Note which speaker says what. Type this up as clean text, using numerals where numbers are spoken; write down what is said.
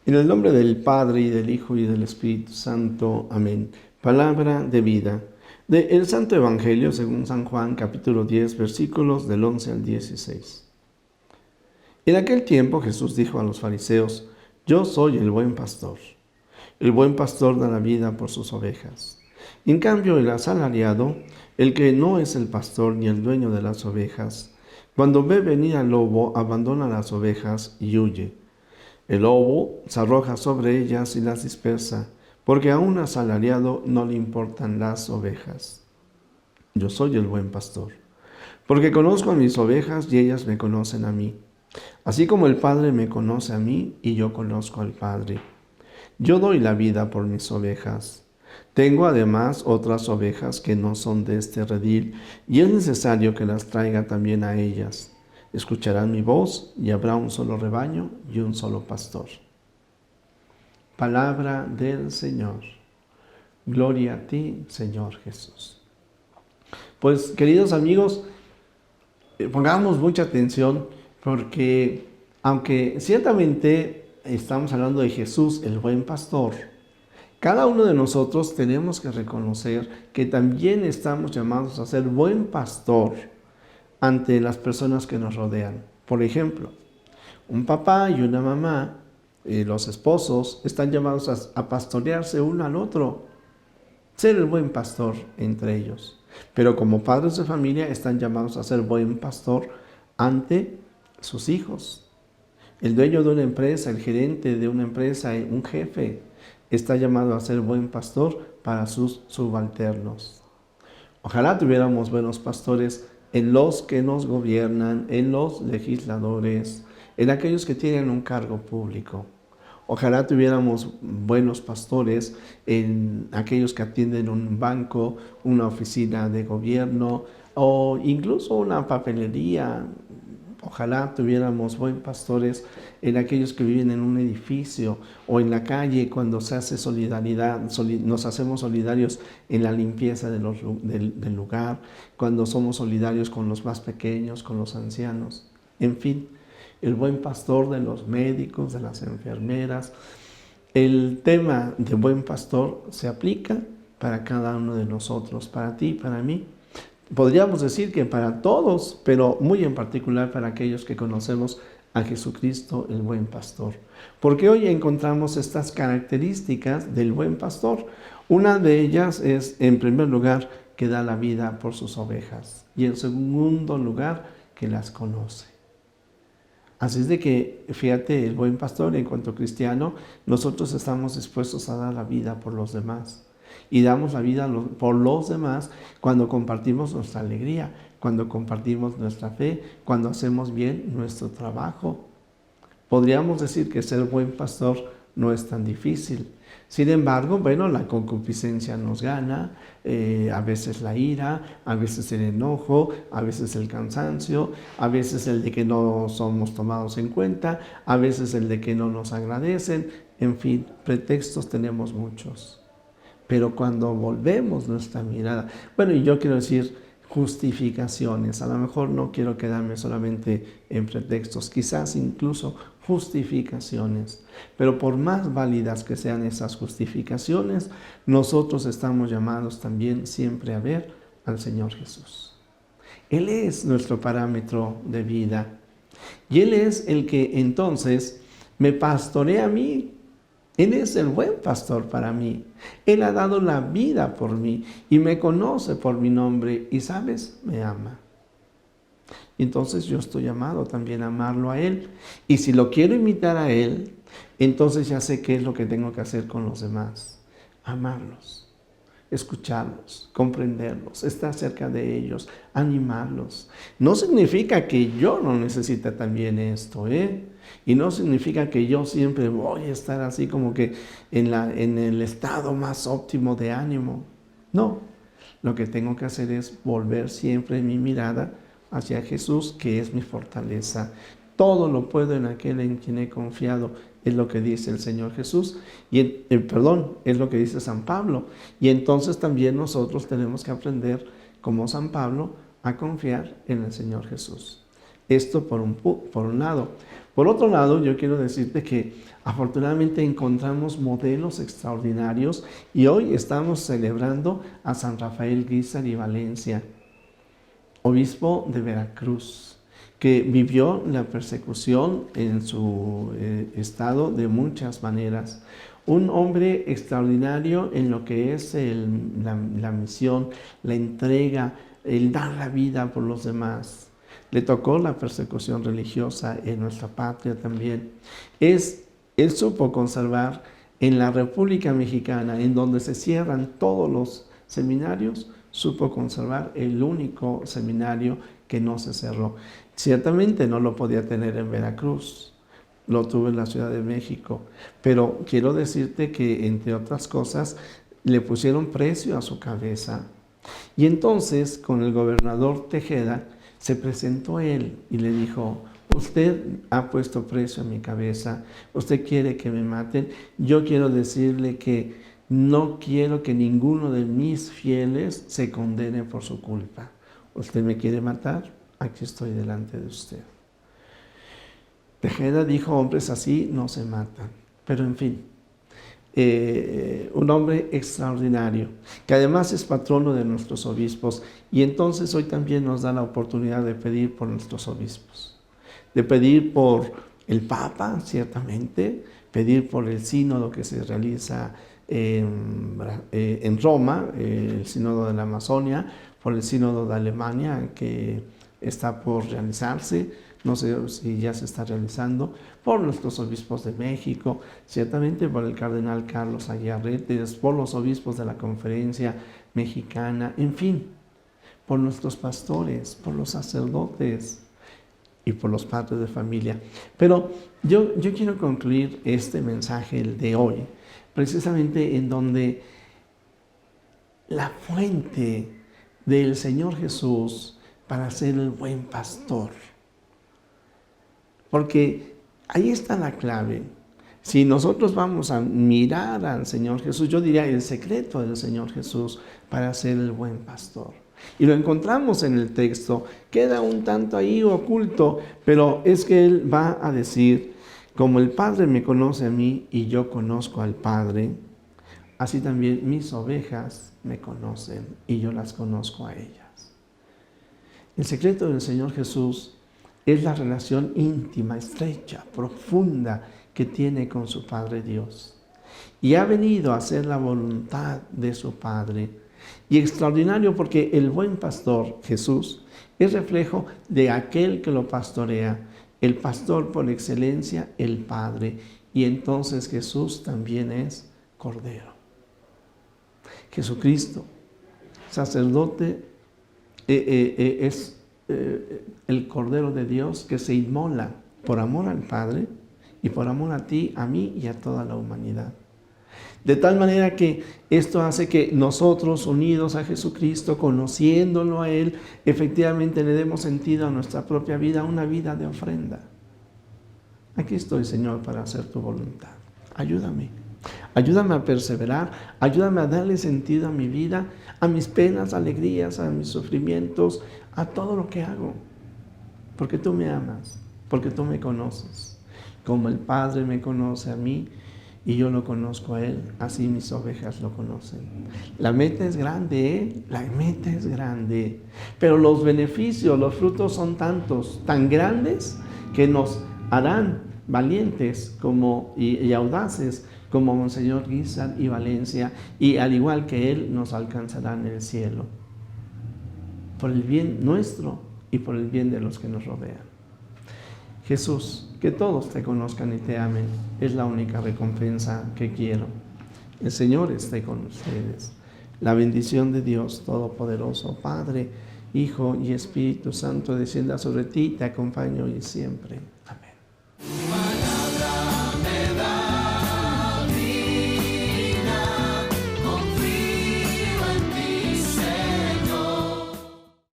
Speaker 1: En el nombre del Padre, y del Hijo, y del Espíritu Santo. Amén. Palabra de vida. El Santo Evangelio según San Juan, capítulo 10, versículos del 11 al 16. En aquel tiempo Jesús dijo a los fariseos: Yo soy el buen pastor. El buen pastor da la vida por sus ovejas. En cambio, el asalariado, el que no es el pastor ni el dueño de las ovejas, cuando ve venir al lobo, abandona las ovejas y huye. El lobo se arroja sobre ellas y las dispersa, porque a un asalariado no le importan las ovejas. Yo soy el buen pastor, porque conozco a mis ovejas y ellas me conocen a mí, así como el Padre me conoce a mí y yo conozco al Padre. Yo doy la vida por mis ovejas. Tengo además otras ovejas que no son de este redil, y es necesario que las traiga también a ellas. Escucharán mi voz, y habrá un solo rebaño y un solo pastor. Palabra del Señor. Gloria a ti, Señor Jesús. Pues, queridos amigos, pongamos mucha atención, porque aunque ciertamente estamos hablando de Jesús, el buen pastor, cada uno de nosotros tenemos que reconocer que también estamos llamados a ser buen pastor ante las personas que nos rodean. Por ejemplo, un papá y una mamá, los esposos, están llamados a pastorearse uno al otro, ser el buen pastor entre ellos. Pero como padres de familia están llamados a ser buen pastor ante sus hijos. El dueño de una empresa, el gerente de una empresa, un jefe, está llamado a ser buen pastor para sus subalternos. Ojalá tuviéramos buenos pastores en los que nos gobiernan, en los legisladores, en aquellos que tienen un cargo público. Ojalá tuviéramos buenos pastores en aquellos que atienden un banco, una oficina de gobierno o incluso una papelería. Ojalá tuviéramos buenos pastores en aquellos que viven en un edificio o en la calle, cuando se hace solidaridad, nos hacemos solidarios en la limpieza del lugar, cuando somos solidarios con los más pequeños, con los ancianos. En fin, el buen pastor de los médicos, de las enfermeras. El tema de buen pastor se aplica para cada uno de nosotros, para ti, para mí. Podríamos decir que para todos, pero muy en particular para aquellos que conocemos a Jesucristo, el buen pastor. Porque hoy encontramos estas características del buen pastor. Una de ellas es, en primer lugar, que da la vida por sus ovejas. Y en segundo lugar, que las conoce. Así es de que, fíjate, el buen pastor, en cuanto cristiano, nosotros estamos dispuestos a dar la vida por los demás. Y damos la vida por los demás cuando compartimos nuestra alegría, cuando compartimos nuestra fe, cuando hacemos bien nuestro trabajo. Podríamos decir que ser buen pastor no es tan difícil. Sin embargo, bueno, la concupiscencia nos gana, a veces la ira, a veces el enojo, a veces el cansancio, a veces el de que no somos tomados en cuenta, a veces el de que no nos agradecen. En fin, pretextos tenemos muchos. Pero cuando volvemos nuestra mirada, bueno, y yo quiero decir justificaciones, a lo mejor no quiero quedarme solamente en pretextos, quizás incluso justificaciones, pero por más válidas que sean esas justificaciones, nosotros estamos llamados también siempre a ver al Señor Jesús. Él es nuestro parámetro de vida y Él es el que entonces me pastorea a mí. Él es el buen pastor para mí. Él ha dado la vida por mí y me conoce por mi nombre y, ¿sabes?, me ama. Entonces yo estoy llamado también a amarlo a Él. Y si lo quiero imitar a Él, entonces ya sé qué es lo que tengo que hacer con los demás. Amarlos, escucharlos, comprenderlos, estar cerca de ellos, animarlos. No significa que yo no necesite también esto, y no significa que yo siempre voy a estar así como que en el estado más óptimo de ánimo. No, lo que tengo que hacer es volver siempre mi mirada hacia Jesús, que es mi fortaleza. Todo lo puedo en aquel en quien he confiado, es lo que dice el Señor Jesús, es lo que dice San Pablo. Y entonces también nosotros tenemos que aprender, como San Pablo, a confiar en el Señor Jesús. Esto por un lado. Por otro lado, yo quiero decirte que afortunadamente encontramos modelos extraordinarios y hoy estamos celebrando a San Rafael Guízar y Valencia, obispo de Veracruz, que vivió la persecución en su estado de muchas maneras. Un hombre extraordinario en lo que es la misión, la entrega, el dar la vida por los demás. Le tocó la persecución religiosa en nuestra patria también. Él supo conservar en la República Mexicana, en donde se cierran todos los seminarios, supo conservar el único seminario que no se cerró. Ciertamente no lo podía tener en Veracruz, lo tuvo en la Ciudad de México, pero quiero decirte que, entre otras cosas, le pusieron precio a su cabeza. Y entonces, con el gobernador Tejeda, se presentó él y le dijo: usted ha puesto precio a mi cabeza, usted quiere que me maten, yo quiero decirle que no quiero que ninguno de mis fieles se condene por su culpa. ¿Usted me quiere matar? Aquí estoy delante de usted. Tejeda dijo: hombres así no se matan. Pero en fin, un hombre extraordinario, que además es patrono de nuestros obispos, y entonces hoy también nos da la oportunidad de pedir por nuestros obispos, de pedir por el Papa, ciertamente, pedir por el sínodo que se realiza en Roma, el sínodo de la Amazonia, por el sínodo de Alemania que está por realizarse, no sé si ya se está realizando, por nuestros obispos de México, ciertamente por el cardenal Carlos Aguiarretes, por los obispos de la Conferencia Mexicana, en fin, por nuestros pastores, por los sacerdotes y por los padres de familia. Pero yo quiero concluir este mensaje, el de hoy, precisamente en donde la fuente del Señor Jesús para ser el buen pastor. Porque ahí está la clave. Si nosotros vamos a mirar al Señor Jesús, yo diría el secreto del Señor Jesús para ser el buen pastor. Y lo encontramos en el texto, queda un tanto ahí oculto, pero es que Él va a decir: como el Padre me conoce a mí y yo conozco al Padre, así también mis ovejas me conocen y yo las conozco a ellas. El secreto del Señor Jesús es la relación íntima, estrecha, profunda que tiene con su Padre Dios. Y ha venido a hacer la voluntad de su Padre. Y extraordinario porque el buen pastor, Jesús, es reflejo de aquel que lo pastorea, el pastor por excelencia, el Padre. Y entonces Jesús también es Cordero. Jesucristo, sacerdote, es el Cordero de Dios que se inmola por amor al Padre y por amor a ti, a mí y a toda la humanidad. De tal manera que esto hace que nosotros, unidos a Jesucristo, conociéndolo a Él, efectivamente le demos sentido a nuestra propia vida, una vida de ofrenda. Aquí estoy, Señor, para hacer tu voluntad. Ayúdame. Ayúdame a perseverar, ayúdame a darle sentido a mi vida, a mis penas, alegrías, a mis sufrimientos, a todo lo que hago. Porque tú me amas, porque tú me conoces. Como el Padre me conoce a mí y yo lo conozco a Él, así mis ovejas lo conocen. La meta es grande, ¿eh? La meta es grande. Pero los beneficios, los frutos son tantos, tan grandes, que nos harán valientes y audaces como Monseñor Guízar y Valencia, y al igual que Él nos alcanzarán en el cielo, por el bien nuestro y por el bien de los que nos rodean. Jesús, que todos te conozcan y te amen, es la única recompensa que quiero. El Señor esté con ustedes. La bendición de Dios Todopoderoso, Padre, Hijo y Espíritu Santo, descienda sobre ti, te acompañe hoy y siempre. Amén.